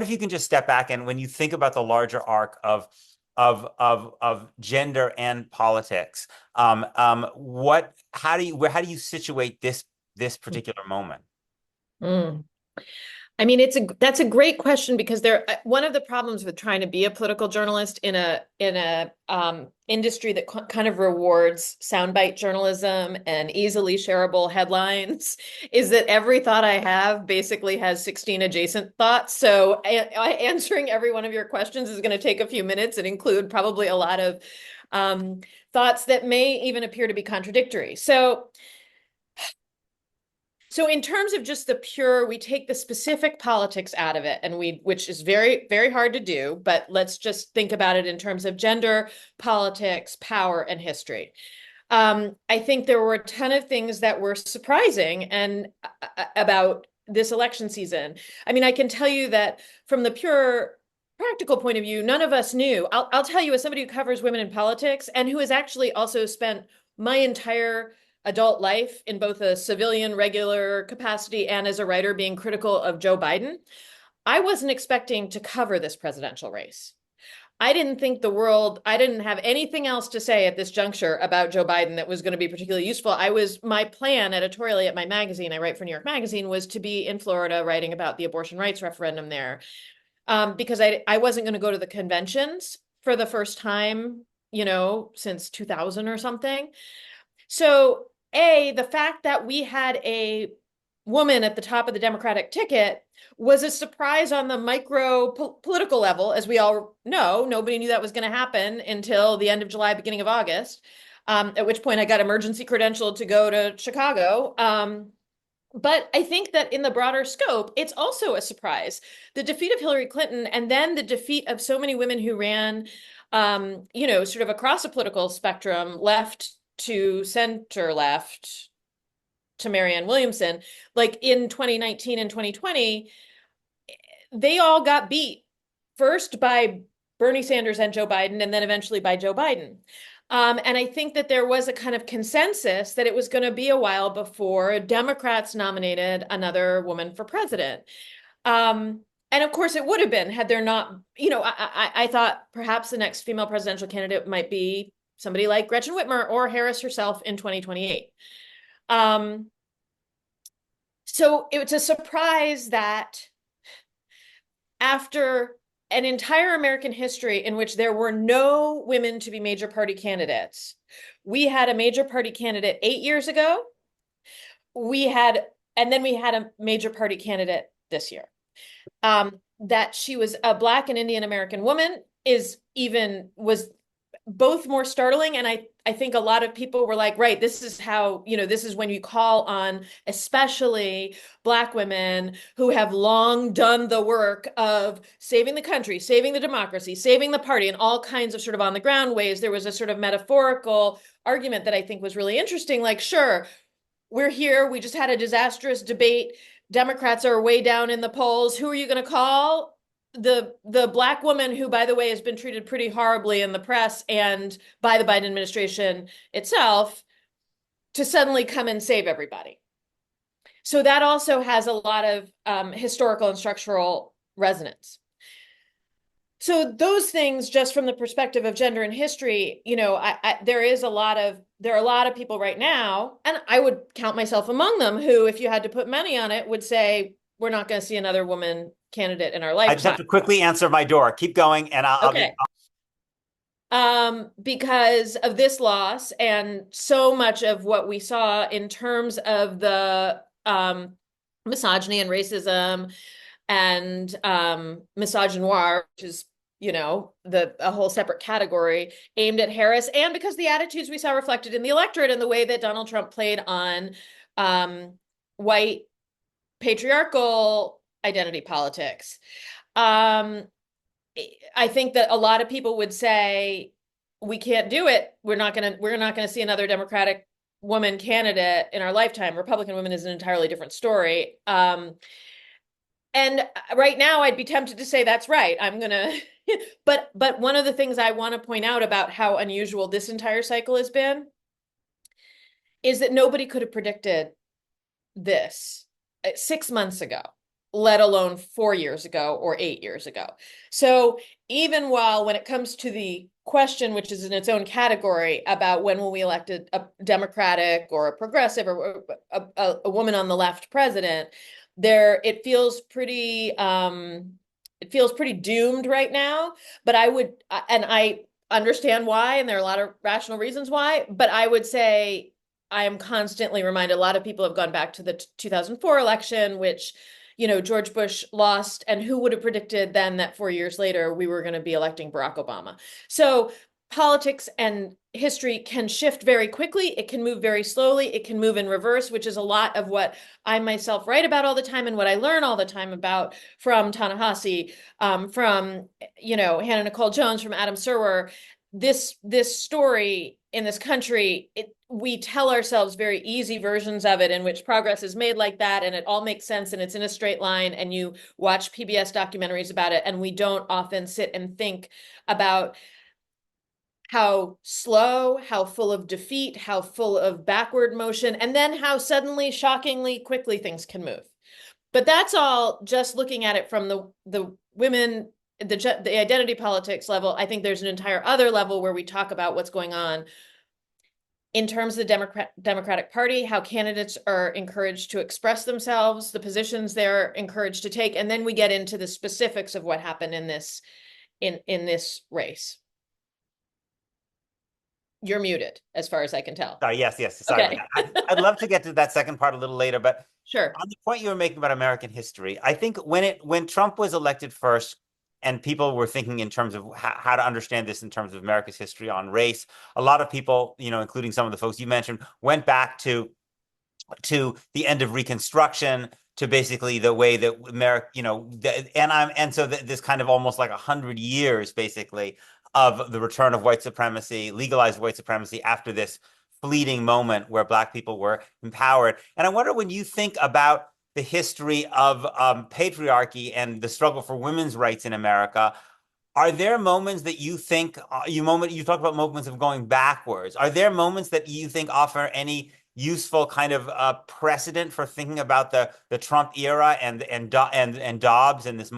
if you can just step back and when you think about the larger arc of gender and politics, how do you situate this particular moment? Mm. I mean, that's a great question because one of the problems with trying to be a political journalist in a industry that kind of rewards soundbite journalism and easily shareable headlines is that every thought I have basically has 16 adjacent thoughts. So answering every one of your questions is going to take a few minutes and include probably a lot of um, thoughts that may even appear to be contradictory. So in terms of just the pure, we take the specific politics out of it, and which is very, very hard to do, but let's just think about it in terms of gender, politics, power, and history. I think there were a ton of things that were surprising and about this election season. I mean, I can tell you that from the pure practical point of view, none of us knew. I'll tell you, as somebody who covers women in politics and who has actually also spent my entire adult life in both a civilian regular capacity and as a writer being critical of Joe Biden, I wasn't expecting to cover this presidential race. I didn't have anything else to say at this juncture about Joe Biden that was going to be particularly useful. My plan editorially at my magazine, I write for New York Magazine, was to be in Florida writing about the abortion rights referendum there. Because I wasn't going to go to the conventions for the first time, since 2000 or something. So, the fact that we had a woman at the top of the Democratic ticket was a surprise on the micro political level. As we all know, nobody knew that was going to happen until the end of July, beginning of August, at which point I got emergency credentialed to go to Chicago. But I think that in the broader scope, it's also a surprise. The defeat of Hillary Clinton and then the defeat of so many women who ran, sort of across the political spectrum, left to center left to Marianne Williamson, like in 2019 and 2020, they all got beat first by Bernie Sanders and Joe Biden, and then eventually by Joe Biden. And I think that there was a kind of consensus that it was going to be a while before Democrats nominated another woman for president. And of course, it would have been had there not, I thought perhaps the next female presidential candidate might be somebody like Gretchen Whitmer or Harris herself in 2028. So it's a surprise that after an entire American history in which there were no women to be major party candidates, we had a major party candidate 8 years ago. And then we had a major party candidate this year. That she was a Black and Indian American woman was both more startling, and I think a lot of people were like, right, this is how, this is when you call on especially Black women who have long done the work of saving the country, saving the democracy, saving the party in all kinds of sort of on the ground ways. There was a sort of metaphorical argument that I think was really interesting, like, sure, we're here, we just had a disastrous debate, Democrats are way down in the polls, who are you going to call? The Black woman who, by the way, has been treated pretty horribly in the press and by the Biden administration itself, to suddenly come and save everybody. So that also has a lot of historical and structural resonance. So those things, just from the perspective of gender and history, there are a lot of people right now, and I would count myself among them, who, if you had to put money on it, would say we're not going to see another woman candidate in our I just have lifetime. to quickly answer my door. Keep going, and I'll be. Okay. Because of this loss and so much of what we saw in terms of the misogyny and racism and misogynoir, which is, a whole separate category aimed at Harris, and because the attitudes we saw reflected in the electorate and the way that Donald Trump played on white patriarchal identity politics. I think that a lot of people would say we can't do it. We're not gonna see another Democratic woman candidate in our lifetime. Republican women is an entirely different story. And right now, I'd be tempted to say that's right. But one of the things I want to point out about how unusual this entire cycle has been is that nobody could have predicted this 6 months ago. let alone 4 years ago or 8 years ago. So even while when it comes to the question, which is in its own category about when will we elect a Democratic or a progressive or a woman on the left president, there it feels pretty doomed right now. But I understand why, and there are a lot of rational reasons why, but I would say I am constantly reminded, a lot of people have gone back to the 2004 election, which, George Bush lost, and who would have predicted then that 4 years later we were going to be electing Barack Obama? So politics and history can shift very quickly. It can move very slowly. It can move in reverse, which is a lot of what I myself write about all the time and what I learn all the time about from Ta-Nehisi, from, Hannah Nicole Jones, from Adam Serwer. This story in this country, we tell ourselves very easy versions of it in which progress is made like that and it all makes sense and it's in a straight line, and you watch PBS documentaries about it, and we don't often sit and think about how slow, how full of defeat, how full of backward motion, and then how suddenly, shockingly, quickly things can move. But that's all just looking at it from the women, the identity politics level. I think there's an entire other level where we talk about what's going on in terms of the Democratic Party, how candidates are encouraged to express themselves, the positions they're encouraged to take, and then we get into the specifics of what happened in this race. You're muted, as far as I can tell. Sorry, yes. Sorry about Okay. that. I'd love to get to that second part a little later, but Sure. on the point you were making about American history, I think when Trump was elected first, and people were thinking in terms of how to understand this in terms of America's history on race, a lot of people, including some of the folks you mentioned, went back to the end of Reconstruction, to basically the way that America, so this kind of almost like 100 years basically of the return of white supremacy, legalized white supremacy after this fleeting moment where Black people were empowered. And I wonder, when you think about the history of patriarchy and the struggle for women's rights in America, are there moments that you think you talk about moments of going backwards? Are there moments that you think offer any useful kind of precedent for thinking about the Trump era and Dobbs and this